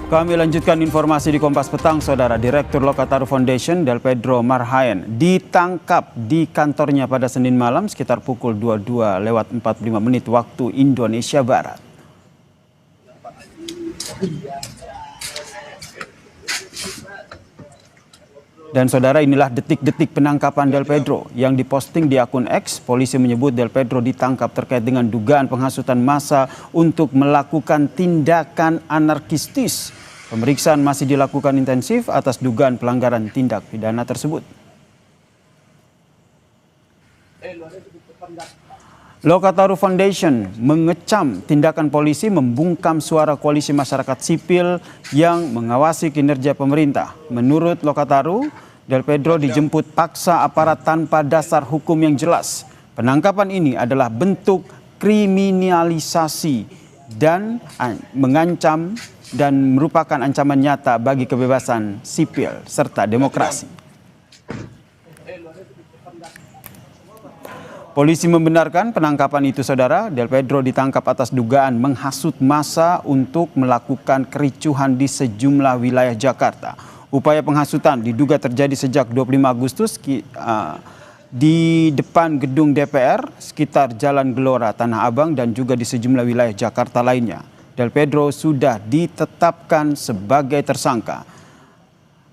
Kami lanjutkan informasi di Kompas Petang, Saudara. Direktur Lokataru Foundation, Del Pedro Marhaen, ditangkap di kantornya pada Senin malam sekitar pukul 22:45 waktu Indonesia Barat. Dan saudara, inilah detik-detik penangkapan Del Pedro yang diposting di akun X. Polisi menyebut Del Pedro ditangkap terkait dengan dugaan penghasutan massa untuk melakukan tindakan anarkistis. Pemeriksaan masih dilakukan intensif atas dugaan pelanggaran tindak pidana tersebut. Lokataru Foundation mengecam tindakan polisi membungkam suara koalisi masyarakat sipil yang mengawasi kinerja pemerintah. Menurut Lokataru, Del Pedro dijemput paksa aparat tanpa dasar hukum yang jelas. Penangkapan ini adalah bentuk kriminalisasi dan mengancam dan merupakan ancaman nyata bagi kebebasan sipil serta demokrasi. Polisi membenarkan penangkapan itu, saudara. Del Pedro ditangkap atas dugaan menghasut massa untuk melakukan kericuhan di sejumlah wilayah Jakarta. Upaya penghasutan diduga terjadi sejak 25 Agustus di depan gedung DPR, sekitar Jalan Gelora, Tanah Abang, dan juga di sejumlah wilayah Jakarta lainnya. Del Pedro sudah ditetapkan sebagai tersangka.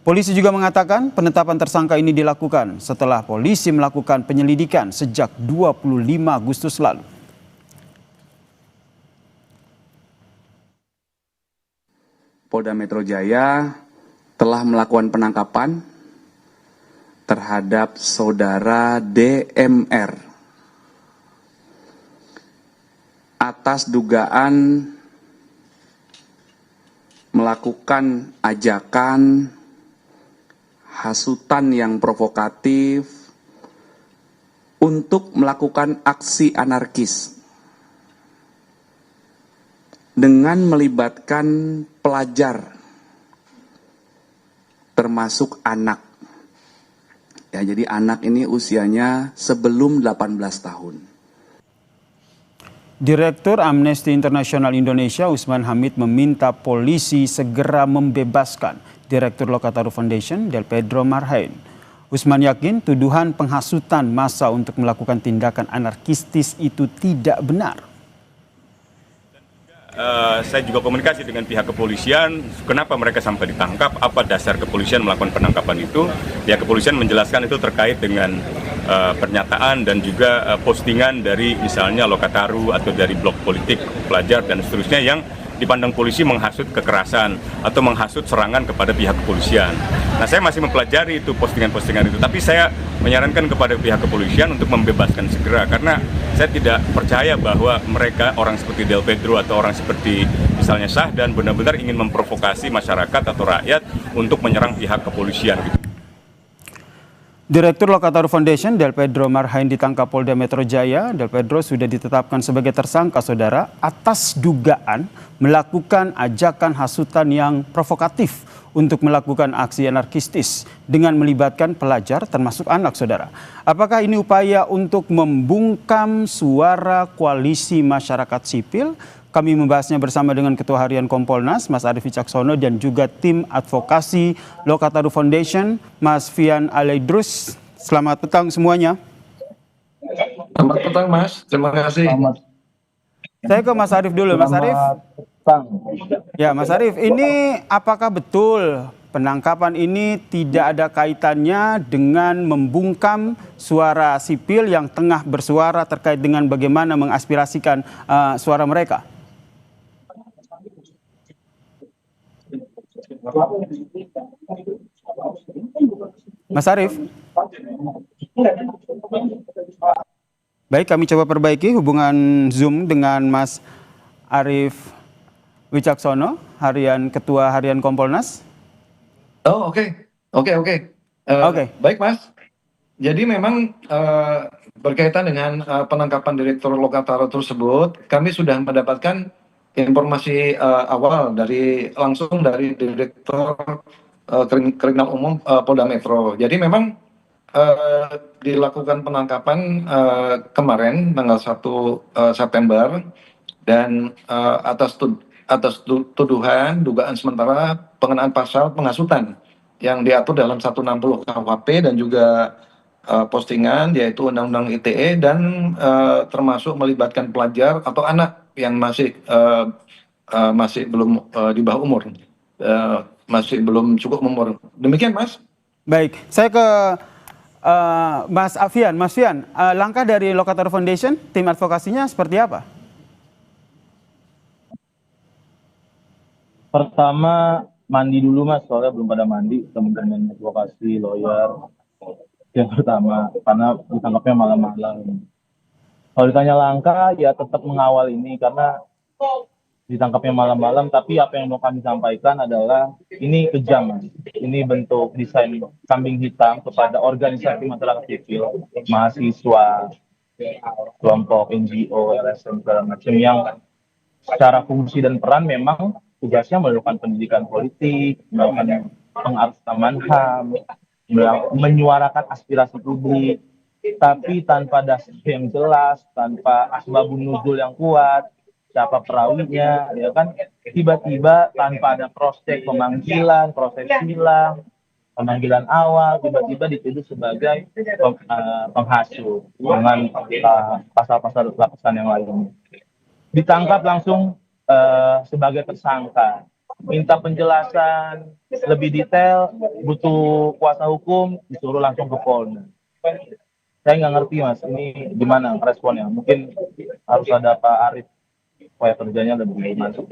Polisi juga mengatakan penetapan tersangka ini dilakukan setelah polisi melakukan penyelidikan sejak 25 Agustus lalu. Polda Metro Jaya telah melakukan penangkapan terhadap saudara DMR atas dugaan melakukan ajakan hasutan yang provokatif untuk melakukan aksi anarkis dengan melibatkan pelajar termasuk anak. Ya, jadi anak ini usianya sebelum 18 tahun. Direktur Amnesty International Indonesia, Usman Hamid, meminta polisi segera membebaskan Direktur Lokataru Foundation, Del Pedro Marhaen. Usman yakin tuduhan penghasutan massa untuk melakukan tindakan anarkistis itu tidak benar. Saya juga komunikasi dengan pihak kepolisian, kenapa mereka sampai ditangkap, apa dasar kepolisian melakukan penangkapan itu. Pihak kepolisian menjelaskan itu terkait dengan pernyataan dan juga postingan dari misalnya Lokataru atau dari blog politik pelajar dan seterusnya yang dipandang polisi menghasut kekerasan atau menghasut serangan kepada pihak kepolisian. Nah, saya masih mempelajari itu postingan-postingan itu, tapi saya menyarankan kepada pihak kepolisian untuk membebaskan segera, karena saya tidak percaya bahwa mereka, orang seperti Del Pedro atau orang seperti misalnya Syahdan, benar-benar ingin memprovokasi masyarakat atau rakyat untuk menyerang pihak kepolisian. Direktur Lokataru Foundation, Del Pedro Marhaen, ditangkap Polda Metro Jaya. Del Pedro sudah ditetapkan sebagai tersangka, saudara, atas dugaan melakukan ajakan hasutan yang provokatif untuk melakukan aksi anarkistis dengan melibatkan pelajar termasuk anak, saudara. Apakah ini upaya untuk membungkam suara koalisi masyarakat sipil? Kami membahasnya bersama dengan Ketua Harian Kompolnas, Mas Arief Wicaksono, dan juga tim advokasi Lokataru Foundation, Mas Fian Alaidrus. Selamat petang semuanya. Selamat petang, Mas. Terima kasih. Saya ke Mas Arief dulu. Mas Arief. Ya, Mas Arief, ini apakah betul penangkapan ini tidak ada kaitannya dengan membungkam suara sipil yang tengah bersuara terkait dengan bagaimana mengaspirasikan suara mereka? Mas Arief. Baik, kami coba perbaiki hubungan Zoom dengan Mas Arief Wicaksono, Ketua Harian Kompolnas. Oh, oke. Baik, Mas. Jadi memang berkaitan dengan penangkapan Direktur Lokataru tersebut, kami sudah mendapatkan informasi awal langsung dari Direktur Kriminal Umum Polda Metro. Jadi memang dilakukan penangkapan kemarin tanggal 1 September dan atas atas tuduhan dugaan sementara pengenaan pasal penghasutan yang diatur dalam 160 KUHP dan juga postingan yaitu Undang-Undang ITE dan termasuk melibatkan pelajar atau anak yang masih belum di bawah umur, masih belum cukup umur. Demikian, Mas. Baik, saya ke Mas Afian. Mas Fian, langkah dari Lokator Foundation, tim advokasinya seperti apa? Pertama mandi dulu Mas, soalnya belum pada mandi, teman-teman advokasi, lawyer. Yang pertama, karena ditangkapnya malam-malam. Kalau ditanya langkah, ya tetap mengawal ini karena ditangkapnya malam-malam. Tapi apa yang mau kami sampaikan adalah ini kejam, Mas. Ini bentuk desain kambing hitam kepada organisasi masyarakat sipil, mahasiswa, kelompok NGO, LSM segala macam yang secara fungsi dan peran memang tugasnya melakukan pendidikan politik, melakukan pengarsaman HAM, menyuarakan aspirasi publik, tapi tanpa dasar yang jelas, tanpa asbabun nuzul yang kuat, siapa perawinya, ya kan? Tiba-tiba tanpa ada proses pemanggilan, proses silang, pemanggilan awal, tiba-tiba dituduh sebagai penghasut dengan pasal-pasal lapisan yang lain. Ditangkap langsung sebagai tersangka, minta penjelasan lebih detail, butuh kuasa hukum, disuruh langsung ke Polda. Saya nggak ngerti Mas, ini gimana responnya? Mungkin harus ada Pak Arief supaya kerjanya lebih masuk.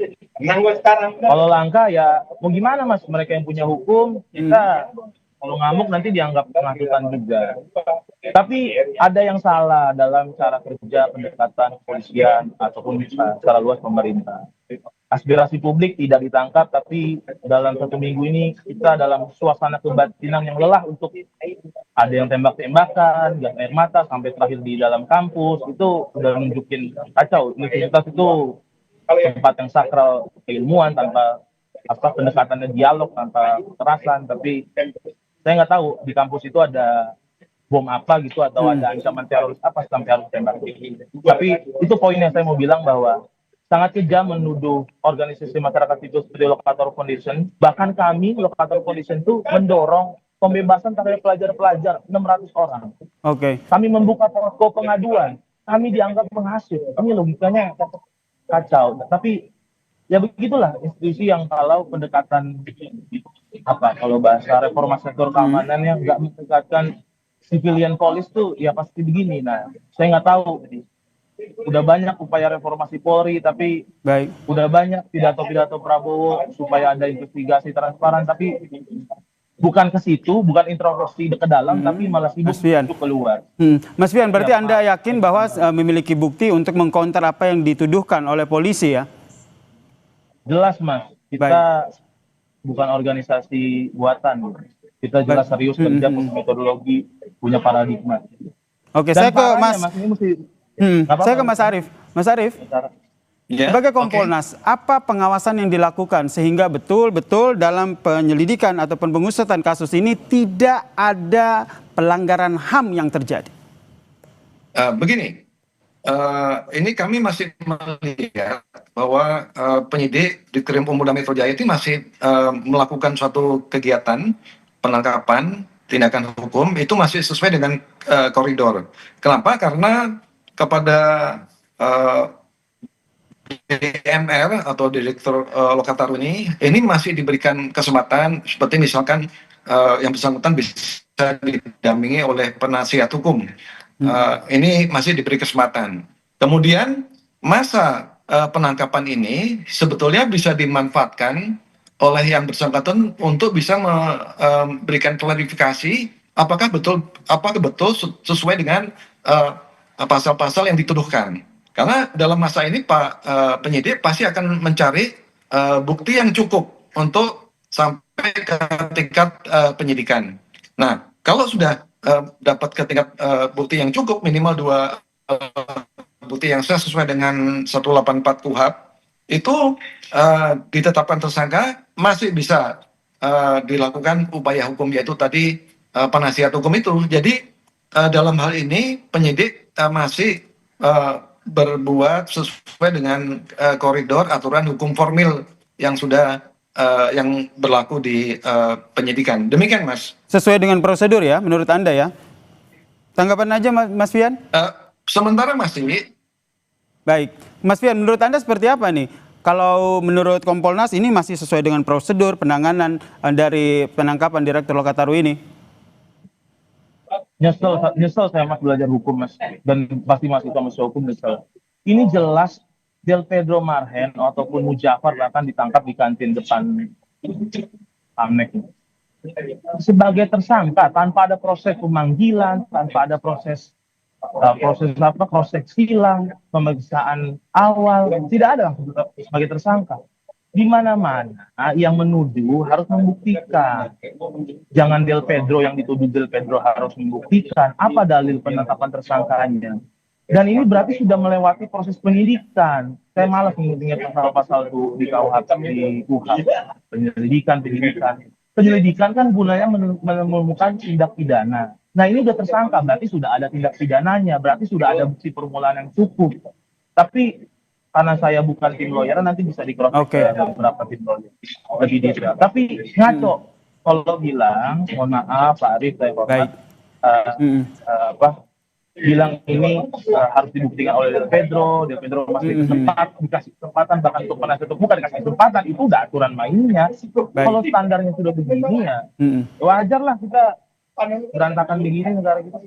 Kalau langkah ya mau gimana Mas? Mereka yang punya hukum, kita kalau ngamuk nanti dianggap penghasutan juga. Tapi ada yang salah dalam cara kerja pendekatan kepolisian ataupun secara luas pemerintah. Aspirasi publik tidak ditangkap, tapi dalam 1 minggu ini kita dalam suasana kebatinan yang lelah untuk ada yang tembak-tembakan, gas air mata, sampai terakhir di dalam kampus, itu udah nunjukin kacau. Universitas itu tempat yang sakral keilmuan tanpa pendekatannya dialog, tanpa kekerasan, tapi saya nggak tahu di kampus itu ada bom apa gitu atau ada ancaman teroris apa sampai harus tembak. Tapi itu poinnya saya mau bilang bahwa sangat kejam menuduh organisasi masyarakat sipil seperti Lokator Foundation. Bahkan kami Lokator Foundation itu mendorong pembebasan terhadap pelajar-pelajar 600 orang. Oke. Kami membuka posko pengaduan. Kami dianggap menghasut. Ini logikanya kacau. Tapi ya begitulah institusi yang kalau pendekatan kalau bahasa reformasi sektor keamanan yang nggak mendekatkan civilian police tuh ya pasti begini. Nah, saya nggak tahu. Udah banyak upaya reformasi Polri, tapi udah banyak pidato-pidato Prabowo supaya ada investigasi transparan, tapi bukan ke situ, bukan introspeksi ke dalam, tapi malah sibuk untuk keluar. Mas Fian, berarti Anda yakin bahwa memiliki bukti untuk mengcounter apa yang dituduhkan oleh polisi ya? Jelas Mas, kita bukan organisasi buatan. Kita jelas serius kerja, punya metodologi, punya paradigma. Oke, dan saya ke Mas. Saya ke Mas Arief. Mas Arief, sebagai Kompolnas, apa pengawasan yang dilakukan sehingga betul-betul dalam penyelidikan ataupun pengusutan kasus ini tidak ada pelanggaran HAM yang terjadi? Begini, ini kami masih melihat bahwa penyidik di Krim Polda Metro Jaya itu masih melakukan suatu kegiatan penangkapan tindakan hukum itu masih sesuai dengan koridor. Kenapa? Karena kepada DMR atau Direktur Lokator ini masih diberikan kesempatan seperti misalkan yang bersangkutan bisa didampingi oleh penasihat hukum. Ini masih diberi kesempatan. Kemudian masa penangkapan ini sebetulnya bisa dimanfaatkan oleh yang bersangkutan untuk bisa memberikan klarifikasi apakah betul sesuai dengan pasal-pasal yang dituduhkan. Karena dalam masa ini Pak penyidik pasti akan mencari bukti yang cukup untuk sampai ke tingkat penyidikan. Nah, kalau sudah dapat ke tingkat bukti yang cukup, minimal 2 bukti yang sesuai dengan 184 KUHP, itu ditetapkan tersangka, masih bisa dilakukan upaya hukum, yaitu tadi penasihat hukum itu. Jadi dalam hal ini penyidik masih berbuat sesuai dengan koridor aturan hukum formil yang sudah yang berlaku di penyidikan. Demikian, Mas. Sesuai dengan prosedur ya, menurut Anda ya? Tanggapan aja Mas Fian? Sementara masih. Baik, Mas Fian, menurut Anda seperti apa nih? Kalau menurut Kompolnas ini masih sesuai dengan prosedur penanganan dari penangkapan Direktur Lokataru ini? Nyesel saya Mas belajar hukum Mas, dan pasti mahasiswa hukum nyesel. Ini jelas Del Pedro Marhen ataupun Mujafar bahkan ditangkap di kantin depan Amnek sebagai tersangka tanpa ada proses pemanggilan, tanpa ada proses proses silang, pemeriksaan awal, tidak ada sebagai tersangka. Di mana-mana yang menuduh harus membuktikan. Jangan Del Pedro yang dituduh Del Pedro harus membuktikan apa dalil penetapan tersangkanya. Dan ini berarti sudah melewati proses penyidikan. Saya malas mengingat pasal-pasal itu di KUHP, di KUHP, penyelidikan. Penyelidikan kan gunanya menemukan tindak pidana. Nah ini sudah tersangka, berarti sudah ada tindak pidananya, berarti sudah ada bukti permulaan yang cukup. Tapi karena saya bukan tim lawyer, nanti bisa di-cross-check beberapa tim lawyer lebih detail. Tapi ngaco kalau bilang, mohon maaf Pak Arief, saya hormat, bilang ini harus dibuktikan oleh Del Pedro masih dikasih kesempatan, bahkan untuk penasihat hukum bukan dikasih kesempatan, itu udah aturan mainnya. Kalau standarnya sudah begini ya, wajar lah kita berantakan begini negara kita.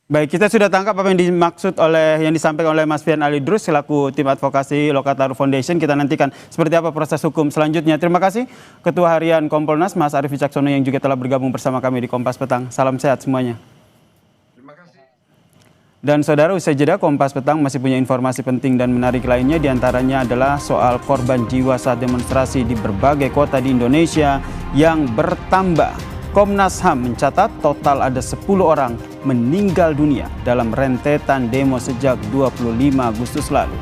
Baik, kita sudah tangkap apa yang dimaksud yang disampaikan oleh Mas Fian Ali Idrus selaku tim advokasi Lokataru Foundation. Kita nantikan seperti apa proses hukum selanjutnya. Terima kasih Ketua Harian Kompolnas Mas Arief Wicaksono yang juga telah bergabung bersama kami di Kompas Petang. Salam sehat semuanya. Terima kasih. Dan saudara, usai jeda Kompas Petang masih punya informasi penting dan menarik lainnya, diantaranya adalah soal korban jiwa saat demonstrasi di berbagai kota di Indonesia yang bertambah. Komnas HAM mencatat total ada 10 orang meninggal dunia dalam rentetan demo sejak 25 Agustus lalu.